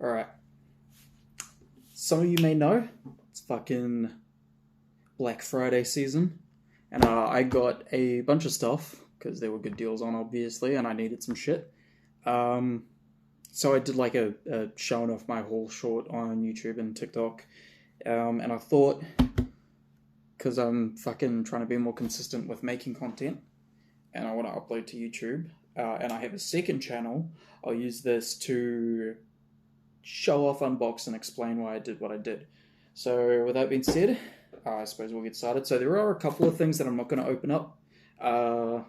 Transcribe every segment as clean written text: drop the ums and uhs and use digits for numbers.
Alright, some of you may know it's fucking Black Friday season, and I got a bunch of stuff because there were good deals on, obviously, and I needed some shit. Um, so I did like a showing off my haul short on YouTube and TikTok, and I thought, because I'm fucking trying to be more consistent with making content, and I want to upload to YouTube, and I have a second channel, I'll use this to show off, unbox, and explain why I did what I did. So with that being said, I suppose we'll get started. So there are a couple of things that I'm not going to open up. So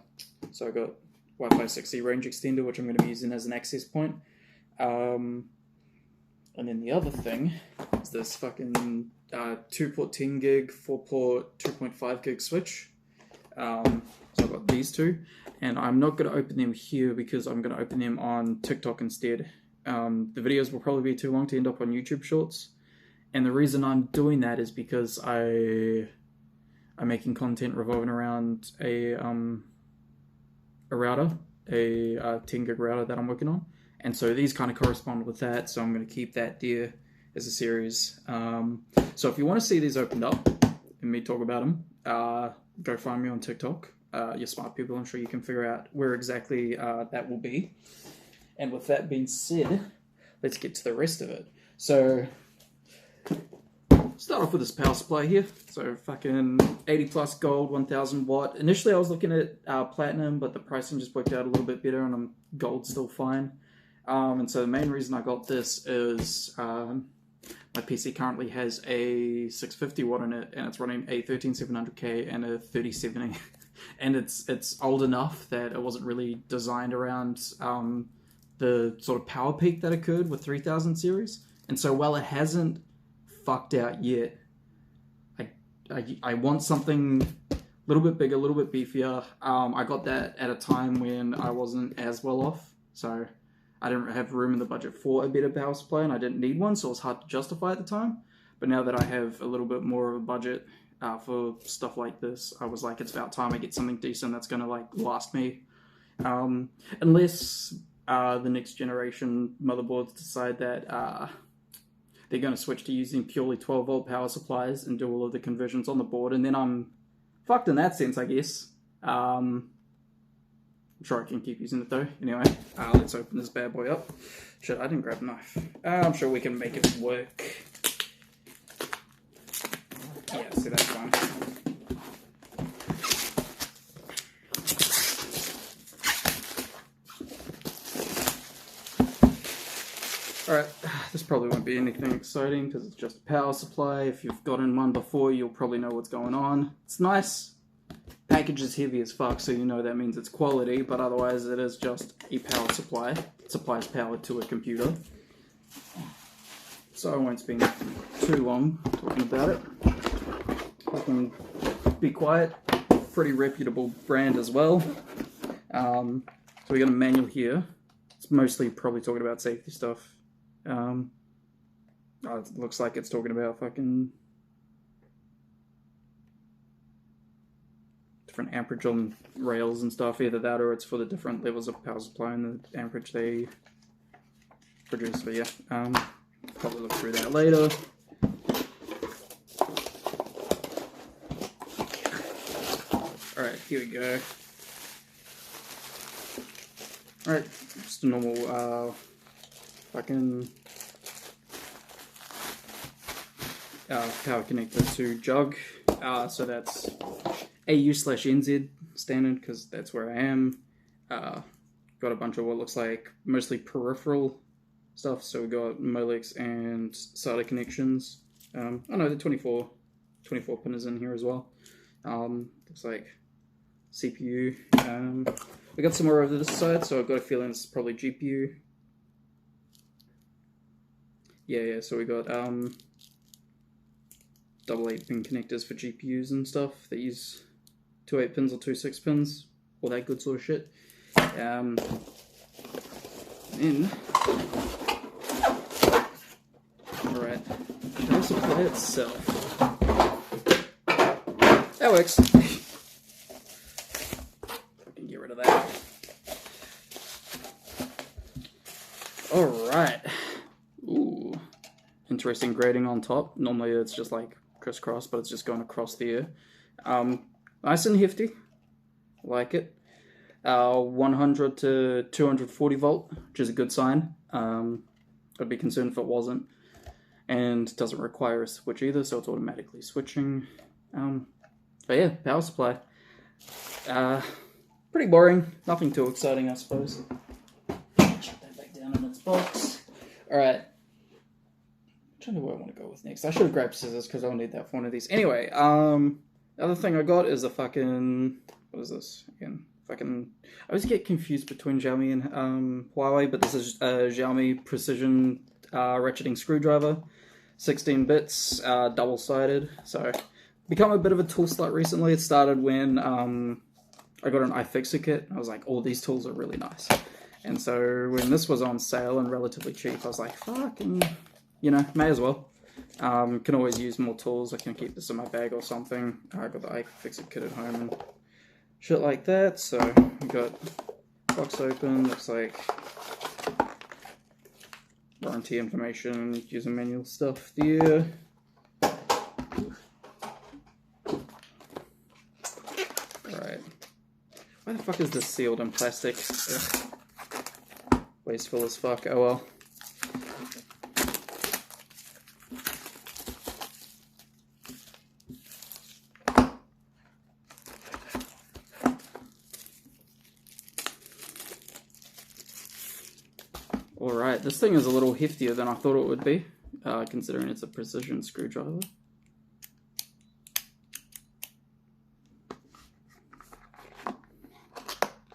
I got Wi-Fi 6E range extender, which I'm going to be using as an access point. And then the other thing is this fucking 2-port 10 gig, 4-port 2.5 gig switch. So I've got these two, and I'm not going to open them here because I'm going to open them on TikTok instead. The videos will probably be too long to end up on YouTube Shorts, and the reason I'm doing that is because I'm making content revolving around a router, a 10 gig router that I'm working on, and so these kind of correspond with that. So I'm going to keep that there as a series. So if you want to see these opened up and me talk about them, go find me on TikTok. You're smart people, I'm sure you can figure out where exactly that will be. And with that being said, let's get to the rest of it. So, start off with this power supply here. So fucking 80 plus gold, 1000 watt. Initially I was looking at platinum, but the pricing just worked out a little bit better, and gold's still fine. And so the main reason I got this is my PC currently has a 650 watt in it, and it's running a 13700K and a 3070. And it's old enough that it wasn't really designed around the sort of power peak that occurred with 3000 series. And so while it hasn't fucked out yet, I want something a little bit bigger, a little bit beefier. I got that at a time when I wasn't as well off, so I didn't have room in the budget for a better power supply, and I didn't need one, so it was hard to justify at the time. But now that I have a little bit more of a budget for stuff like this, I was like, it's about time I get something decent that's going to like last me. Unless the next generation motherboards decide that they're going to switch to using purely 12 volt power supplies and do all of the conversions on the board, and then I'm fucked in that sense, I guess. I'm sure I can keep using it though. Anyway, let's open this bad boy up. Shit, I didn't grab a knife. I'm sure we can make it work. Yeah, see, that's fine. Alright, this probably won't be anything exciting because it's just a power supply. If you've gotten one before, you'll probably know what's going on. It's nice. Package is heavy as fuck, so you know that means it's quality, but otherwise it is just a power supply. It supplies power to a computer. So I won't spend too long talking about it. I can be quiet. Pretty reputable brand as well. So we got a manual here. It's mostly probably talking about safety stuff. It looks like it's talking about fucking different amperage on rails and stuff. Either that or it's for the different levels of power supply and the amperage they produce. But yeah, probably look through that later. Alright, here we go. Alright, just a normal fucking power connector to jug. So that's AU/NZ standard because that's where I am. Got a bunch of what looks like mostly peripheral stuff. So we got Molex and SATA connections. Oh no, the 24 pin is in here as well. Looks like CPU. We got some more over this side, so I've got a feeling it's probably GPU. Yeah, so we got double 8-pin connectors for GPUs and stuff that use 2 8-pins or 2 6-pins, all that good sort of shit. Then alright, power supply itself. That works. Fucking get rid of that. Alright. interesting grading on top. Normally it's just like crisscross, but it's just going across the ear. Nice and hefty. Like it. 100 to 240 volt, which is a good sign. I'd be concerned if it wasn't. And doesn't require a switch either, so it's automatically switching. But yeah, power supply. Pretty boring. Nothing too exciting, I suppose. Chuck that back down in its box. Alright. I'm trying to know where I want to go with next. I should have grabbed scissors because I'll need that for one of these. Anyway, the other thing I got is a fucking... What is this? Again, fucking... I always get confused between Xiaomi and Huawei, but this is a Xiaomi Precision ratcheting screwdriver. 16 bits, double-sided. So, become a bit of a tool slut recently. It started when I got an iFixit kit. I was like, oh, these tools are really nice. And so when this was on sale and relatively cheap, I was like, fucking, you know, may as well. Can always use more tools. I can keep this in my bag or something. I got the iFixit kit at home and shit like that. So we got box open. Looks like warranty information, user manual stuff there. Alright. Why the fuck is this sealed in plastic? Ugh. Wasteful as fuck. Oh well. Alright, this thing is a little heftier than I thought it would be, considering it's a precision screwdriver. Oh,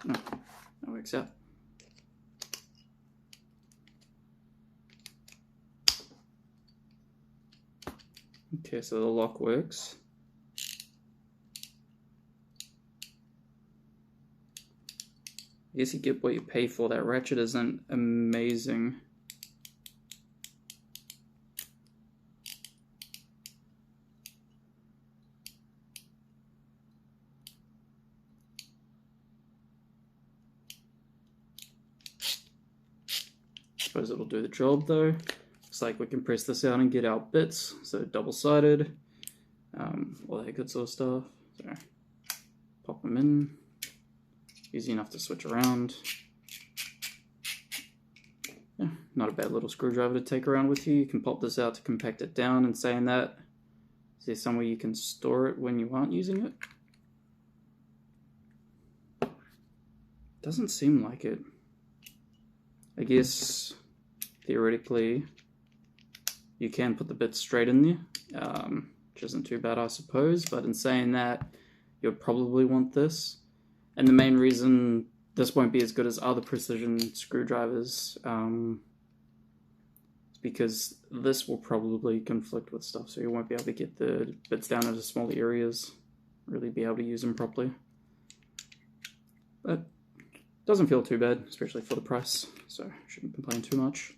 that works out. Okay, so the lock works. I guess you get what you pay for. That ratchet isn't amazing. Suppose it'll do the job though. Looks like we can press this out and get out bits. So double-sided, all that good sort of stuff. So pop them in. Easy enough to switch around. Yeah, not a bad little screwdriver to take around with you. You can pop this out to compact it down, and saying that, is there somewhere you can store it when you aren't using it? Doesn't seem like it. I guess, theoretically, you can put the bits straight in there, which isn't too bad, I suppose, but in saying that, you'll probably want this. And the main reason this won't be as good as other precision screwdrivers is because this will probably conflict with stuff, so you won't be able to get the bits down into small areas, really be able to use them properly. But doesn't feel too bad, especially for the price, so shouldn't complain too much.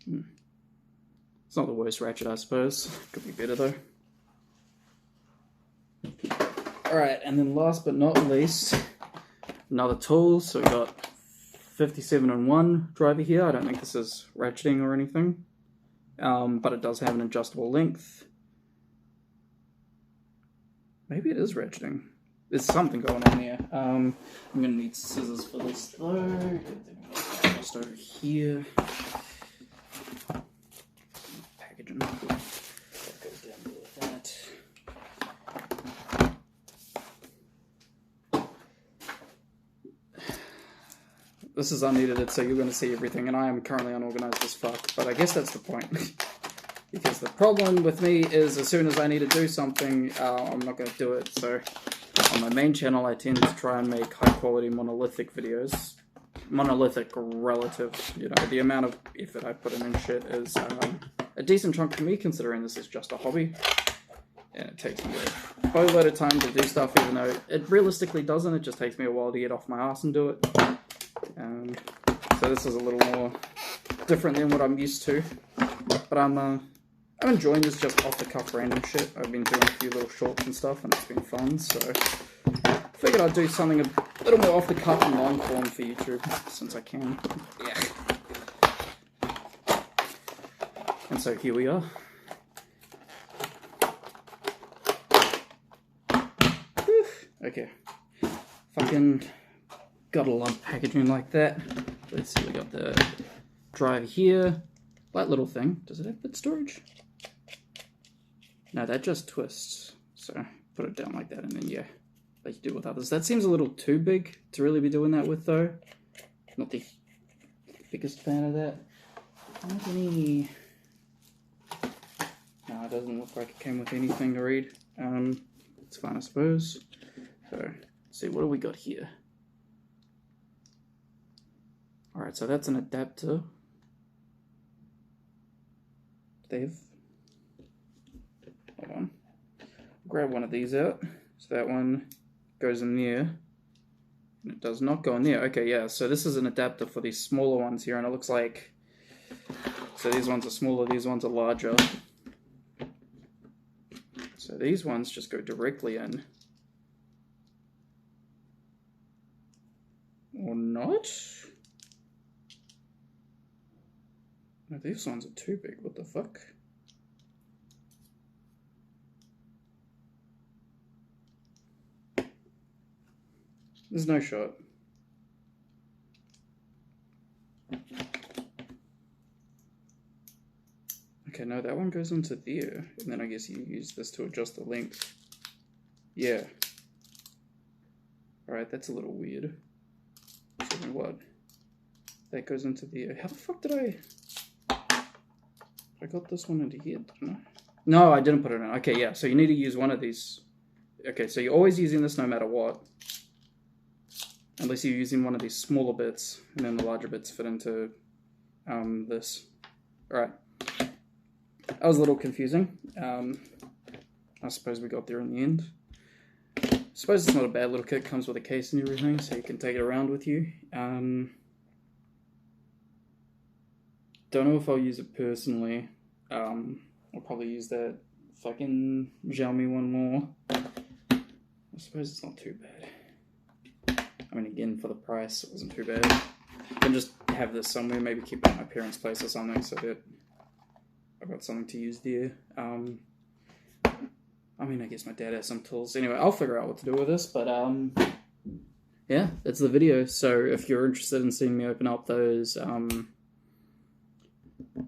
It's not the worst ratchet, I suppose. Could be better though. Alright, and then last but not least, another tool. So we got 57-in-1 driver here. I don't think this is ratcheting or anything, but it does have an adjustable length. Maybe it is ratcheting. There's something going on here. I'm going to need scissors for this though. Just over here. Packaging. That goes down with that. This is unedited, so you're going to see everything, and I am currently unorganized as fuck, but I guess that's the point. Because the problem with me is as soon as I need to do something, I'm not going to do it. So on my main channel, I tend to try and make high-quality monolithic videos. Monolithic relative, you know, the amount of effort I put in and shit is a decent chunk for me, considering this is just a hobby. And it takes me a boatload of time to do stuff, even though it realistically doesn't. It just takes me a while to get off my ass and do it. So this is a little more different than what I'm used to, but I'm enjoying this just off the cuff random shit. I've been doing a few little shorts and stuff, and it's been fun. So figured I'd do something a little more off the cuff and long form for YouTube since I can. Yeah. And so here we are. Whew. Okay. Fucking got a lot of packaging like that. Let's see, we got the driver here. That little thing. Does it have bit storage? No, that just twists. So put it down like that and then yeah, like you do with others. That seems a little too big to really be doing that with though. Not the biggest fan of that. Not any... No, it doesn't look like it came with anything to read. It's fine, I suppose. So, let's see, what do we got here? Alright, so that's an adapter. Hold on. Grab one of these out. So that one goes in there. And it does not go in there. Okay, yeah, so this is an adapter for these smaller ones here, and it looks like... So these ones are smaller, these ones are larger. So these ones just go directly in. Or not? No, these ones are too big, what the fuck? There's no shot. Okay, no, that one goes into there, and then I guess you use this to adjust the length. Yeah. Alright, that's a little weird. So what? That goes into there. How the fuck did I got this one into here, didn't I? No, I didn't put it in. Okay, yeah, so you need to use one of these. Okay, so you're always using this no matter what. Unless you're using one of these smaller bits, and then the larger bits fit into this. Alright. That was a little confusing. I suppose we got there in the end. I suppose it's not a bad little kit. Comes with a case and everything, so you can take it around with you. Don't know if I'll use it personally. I'll probably use that fucking Xiaomi one more. I suppose it's not too bad. I mean, again, for the price, it wasn't too bad. I can just have this somewhere, maybe keep it at my parents' place or something, so that I've got something to use there. I mean, I guess my dad has some tools. Anyway, I'll figure out what to do with this, but yeah, that's the video. So if you're interested in seeing me open up those, the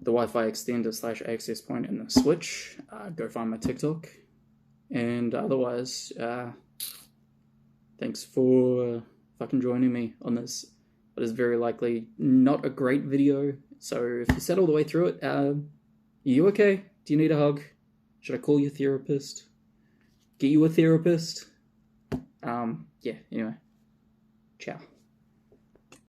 Wi-Fi extender / access point and the switch, go find my TikTok. And otherwise, thanks for fucking joining me on this. But it's very likely not a great video. So if you sat all the way through it, are you okay? Do you need a hug? Should I call your therapist? Get you a therapist? Yeah, anyway. Ciao.